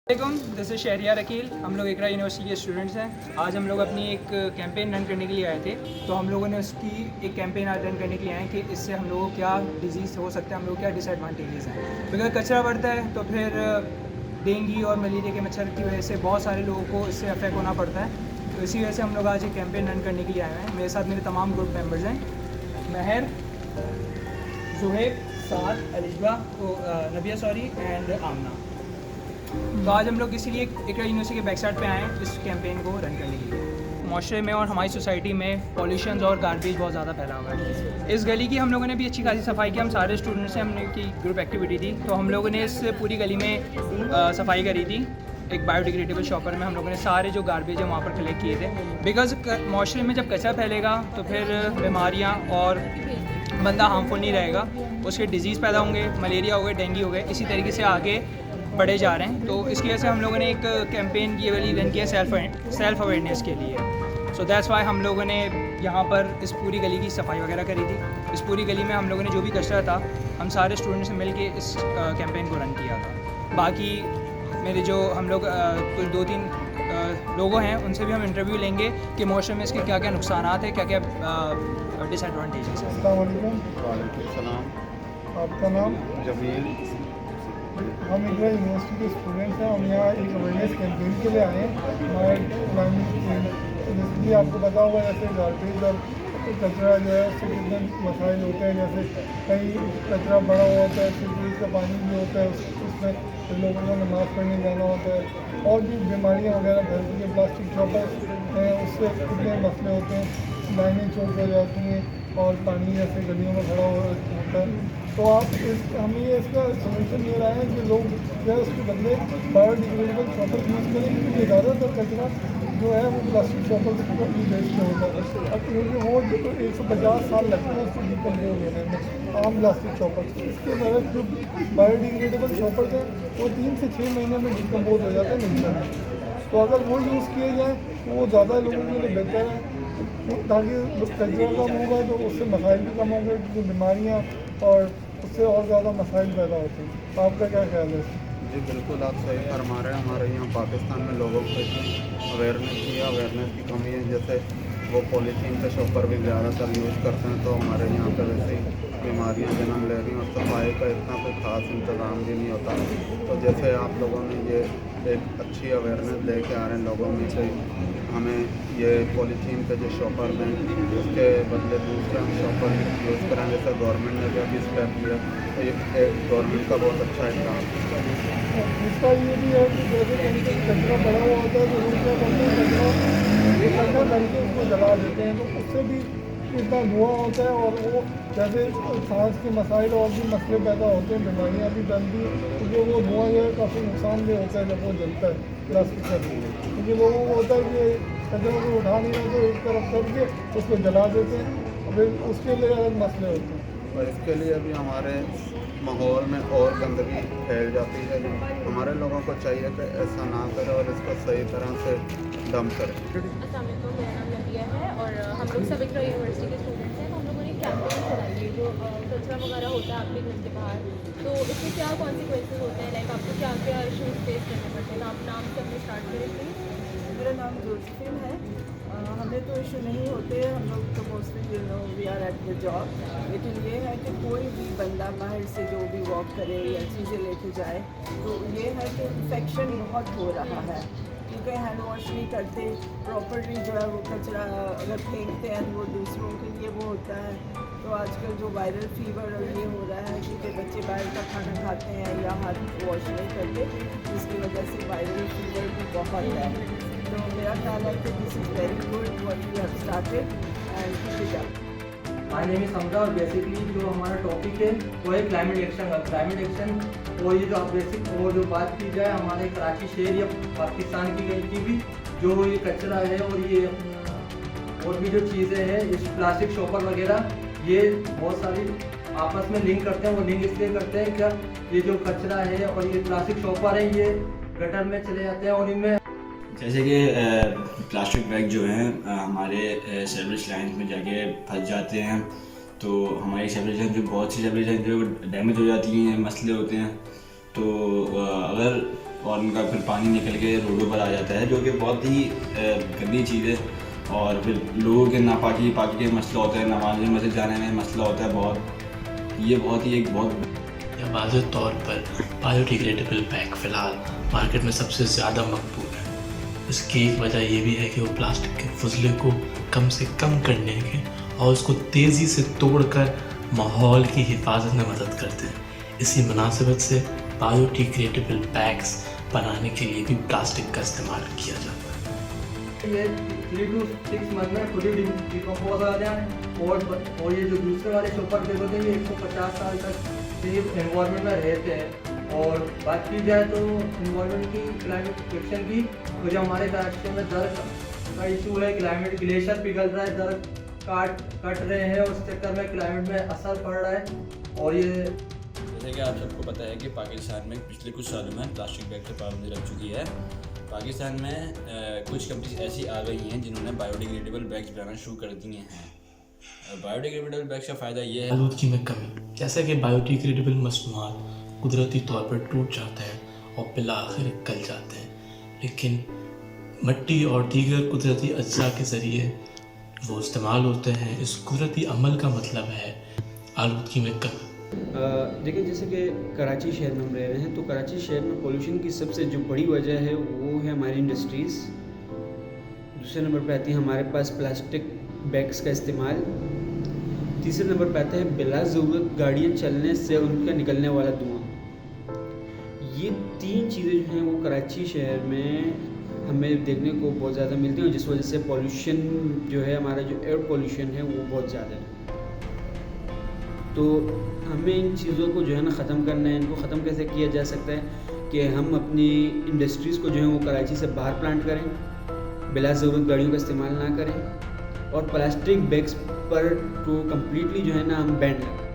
This is Shahryar Aqeel. हम लोग इकरा university के स्टूडेंट्स हैं। आज हम लोग अपनी एक कैंपेन रन करने के लिए आए थे। तो हम लोगों ने उसकी एक कैंपेन आज रन करने के लिए आए कि इससे हम लोगों को क्या डिजीज़ हो सकता है, हम लोग क्या डिसएडवांटेजेस हैं। बिकॉज कचरा बढ़ता है तो फिर डेंगू और मलेरिया के मच्छर की वजह से बहुत सारे लोगों को इससे अफेक्ट होना पड़ता है। तो इसी वजह से हम लोग आज एक कैंपेन रन करने के लिए आए हैं। मेरे साथ मेरे तमाम ग्रुप मेम्बर्स हैं, महर, जुहेब, साद, अलिशबा, नबिया एंड आमना। तो आज हम लोग इसीलिए इकरा यूनिवर्सिटी के बैक साइड पे आए हैं इस कैंपेन को रन करने के लिए। माशरे में और हमारी सोसाइटी में पॉल्यूशन और गार्बेज बहुत ज़्यादा फैला हुआ है। इस गली की हम लोगों ने भी अच्छी खासी सफाई की। हम सारे स्टूडेंट्स से हमने की ग्रुप एक्टिविटी थी, तो हम लोगों ने इस पूरी गली में सफाई करी थी। एक बायोडिग्रेडेबल शॉपर में हम लोगों ने सारे जो गार्बेज है वहाँ पर कलेक्ट किए थे। बिकॉज माशरे में जब कचरा फैलेगा तो फिर बीमारियाँ और बंदा हार्मफुल नहीं रहेगा, उसके डिजीज़ पैदा होंगे, मलेरिया हो गए, डेंगू हो गए, इसी तरीके से आगे बढ़े जा रहे हैं। तो इसकी वजह से हम लोगों ने एक कैंपेन ये वाली रन किया सेल्फ अवेयरनेस के लिए। सो दैट्स वाई हम लोगों ने यहाँ पर इस पूरी गली की सफाई वगैरह करी थी। इस पूरी गली में हम लोगों ने जो भी कचरा था हम सारे स्टूडेंट से मिल के इस कैंपेन को रन किया था। बाकी मेरे जो हम लोग कुछ 2-3 लोगों हैं उनसे भी हम इंटरव्यू लेंगे कि मौसम में इसके क्या क्या नुकसान हैं, क्या क्या डिसएडवांटेजेस हैं। अस्सलाम वालेकुम। वालेकुम सलाम। आपका नाम? जमील। हम इकरा यूनिवर्सिटी के स्टूडेंट्स हैं। हम यहाँ एक अवेयरनेस कैंपेन के लिए आए हैं। हमारे बेसिकली आपको पता होगा जैसे गार्बेज और कचरा जो है उससे कितने मसाइल होते हैं। जैसे कहीं कचरा बड़ा हुआ होता है, सीवरेज का पानी भी होता है, उसमें लोगों को नमाज़ पढ़ने जाना होता है, और भी बीमारियाँ वगैरह फैलती हैं। प्लास्टिक चॉपर हैं, उससे कितने मसले होते हैं, लाइनें चौक हो जाती हैं और पानी जैसे गलियों में खड़ा होता है। तो आप हम ये इसका सोल्यूशन ये रहा है कि लोग जो है उसके बदले बायोडिग्रेडेबल चॉपर यूज़ करें, क्योंकि ज़्यादातर कचरा जो है वो प्लास्टिक चॉपर भी बेस्ट होता है। अब क्योंकि वो जो 150 साल लगते हैं उसको डिकम्पोज होने में आम प्लास्टिक चॉपर। इसके बगैर जो बायोडिग्रेडेबल चॉपर हैं वो 3 से 6 महीने में डिकम्पोज हो जाते हैं मिलता है। तो अगर वो यूज़ किए जाएँ तो वो ज़्यादा लोगों के लिए बेहतर है, ताकि कचरा कम होगा तो उससे मसाइल भी कम होंगे, क्योंकि बीमारियाँ और उससे और ज़्यादा मसाइल पैदा होते हैं। तो आपका क्या ख्याल है? जी बिल्कुल, आप सही फरमा रहे हैं। हमारे यहाँ पाकिस्तान में लोगों को अवेयरनेस की कमी है। जैसे वो पॉलीथीन के शॉपर भी ज़्यादातर यूज़ करते हैं, तो हमारे यहाँ पे वैसे ही बीमारियाँ जन्म ले रही हैं और सफाई का इतना कोई ख़ास इंतज़ाम भी नहीं होता। तो जैसे आप लोगों ने ये एक अच्छी अवेयरनेस लेके आ रहे हैं लोगों में से, हमें ये पॉलीथीन के जो शॉपर हैं उसके बदले दूसरे हम शॉपर यूज़ करें, जैसे गवर्नमेंट ने भी अभी स्टेप लिया, तो ये एक गवर्नमेंट का बहुत अच्छा इकदाम है। इसका ये भी है कि जैसे कहीं कहीं कचरा पड़ा हुआ होता है तो लोग क्या करते हैं, कचरा इकट्ठा करके उसको जला देते हैं, तो उससे भी इतना धुआं होता है और वो जैसे सांस के मसाइल और भी मसले पैदा होते हैं, बीमारियाँ भी फैलती हैं, क्योंकि वो धुआं जो है काफ़ी नुकसानदेह होता है जब वो जलता है प्लास्टिक का। क्योंकि लोगों को होता है कि कचरे को उठा नहीं रहे तो एक तरफ करके उसको जला देते हैं, और फिर उसके लिए अलग मसले होते हैं। और इसके लिए भी हमारे माहौल में और गंदगी फैल जाती है। हमारे लोगों को चाहिए कि ऐसा ना करें और इसको सही तरह से डंप करें। अस्सलाम वालेकुम, मेरा नाम नबिया है और हम लोग सब इकरा यूनिवर्सिटी के स्टूडेंट्स हैं। तो हम लोगों ने कैंपेन चलाई है जो कचरा वगैरह होता है आपके घर के बाहर, तो इससे क्या कॉन्सिक्वेंसेज होते हैं, लाइक आपको क्या क्या इशूज़ फेस करने पड़ते हैं। आप नाम से अपने स्टार्ट करें प्लीज़। मेरा नाम जोसेफिन है। हमें तो इशू नहीं होते, हम लोग तो mostly we are at the job. लेकिन ये है कि कोई भी बंदा बाहर से जो भी वॉक करे या चीज़ें लेके जाए, तो ये है कि इन्फेक्शन बहुत हो रहा है, क्योंकि हैंड वॉश नहीं करते प्रॉपरली, जो है वो कचरा अगर फेंकते हैं वो दूसरों के लिए वो होता है। तो आजकल जो वायरल फीवर और ये हो रहा है क्योंकि बच्चे बाहर का खाना खाते हैं या हाथ वॉश नहीं करते, जिसकी वजह से वायरल फीवर भी बहुत है। तो मेरा ख्याल है कि this is very good what you have started and keep it up. My name is समझा और बेसिकली जो हमारा टॉपिक है वो है क्लाइमेट एक्शन का। क्लाइमेट एक्शन और ये जो बेसिक और जो बात की जाए हमारे कराची शहर या पाकिस्तान की भी जो ये कचरा है और ये और भी जो चीज़ें हैं, इस प्लास्टिक शॉपर वगैरह, ये बहुत सारी आपस में लिंक करते हैं। वो लिंक इसलिए करते हैं क्या, ये जो कचरा है और ये प्लास्टिक शॉपर है ये गटर में चले जाते हैं और इनमें जैसे कि प्लास्टिक बैग जो हैं हमारे सर्विस लाइन में जाके फंस जाते हैं, तो हमारी सर्विस लाइन जो बहुत सी सर्विस लाइन जो डैमेज हो जाती हैं, मसले होते हैं। तो अगर और उनका फिर पानी निकल के रोडों पर आ जाता है, जो कि बहुत ही गंदी चीज़ है। और फिर लोगों के नापाकी पाकी के मसला होता है, नमाज मस्जिद जाने में मसला होता है बहुत। ये बहुत ही एक बहुत वाज़ेह तौर पर बायोडिग्रेडेबल बैग फ़िलहाल मार्केट में सबसे ज़्यादा मकबूल है। इसकी एक वजह ये भी है कि वो प्लास्टिक के फजले को कम से कम करने के और उसको तेज़ी से तोड़कर माहौल की हिफाजत में मदद करते हैं। इसी मुनासिबत से बायोडिग्रेडेबल बैग्स बनाने के लिए भी प्लास्टिक का इस्तेमाल किया जाता है। ये 3 to 6 मंथ में खुद ही डिकम्पोज आ जाए और ये जो दूसरे वाले सुपर बैग होते हैं ये 150 साल तक ये एनवायरनमेंट में रहते हैं। और बात की जाए तो इन्वायरमेंट की, क्लाइमेट एक्शन की, तो जो हमारे कराची में दरख्त का इशू है, क्लाइमेट ग्लेशियर पिघल रहा है, दरख्त कट रहे हैं, उस चक्कर में क्लाइमेट में असर पड़ रहा है। और ये जैसे कि आप सबको पता है कि पाकिस्तान में पिछले कुछ सालों में प्लास्टिक बैग पर पाबंदी लग चुकी है। पाकिस्तान में कुछ कंपनीज ऐसी आ गई हैं जिन्होंने बायोडिग्रेडेबल बैग्स बनाना शुरू कर दिए हैं। बायोडिग्रेडेबल बैग्स का फ़ायदा ये है आलूदगी में कमी, जैसे कि बायोडिग्रेडेबल मसनूआत कुदरती तौर पर टूट जाते हैं और बिलाखिर गल जाते हैं, लेकिन मिट्टी और दीगर कुदरती अज्जा के ज़रिए वो इस्तेमाल होते हैं। इस कुदरती अमल का मतलब है आलूदगी में कमी। देखिए, जैसे कि कराची शहर में हम रह रहे हैं, तो कराची शहर में पोल्यूशन की सबसे जो बड़ी वजह है वो है हमारी इंडस्ट्रीज़। दूसरे नंबर पे आती है हमारे पास प्लास्टिक बैग्स का इस्तेमाल। तीसरे नंबर पे आता है बिला ज़रूरत गाड़ियाँ चलने से उनका निकलने वाला धुआं। ये 3 चीज़ें जो हैं वो कराची शहर में हमें देखने को बहुत ज़्यादा मिलती हैं, जिस वजह से पॉल्यूशन जो है, हमारा जो एयर पॉल्यूशन है वो बहुत ज़्यादा है। तो हमें इन चीज़ों को जो है ना ख़त्म करना है। इनको ख़त्म कैसे किया जा सकता है कि हम अपनी इंडस्ट्रीज़ को जो है वो कराची से बाहर प्लांट करें, बिला ज़रूरत गाड़ियों का इस्तेमाल ना करें और प्लास्टिक बैग्स पर तो कम्प्लीटली जो है ना हम बैन लगाएं।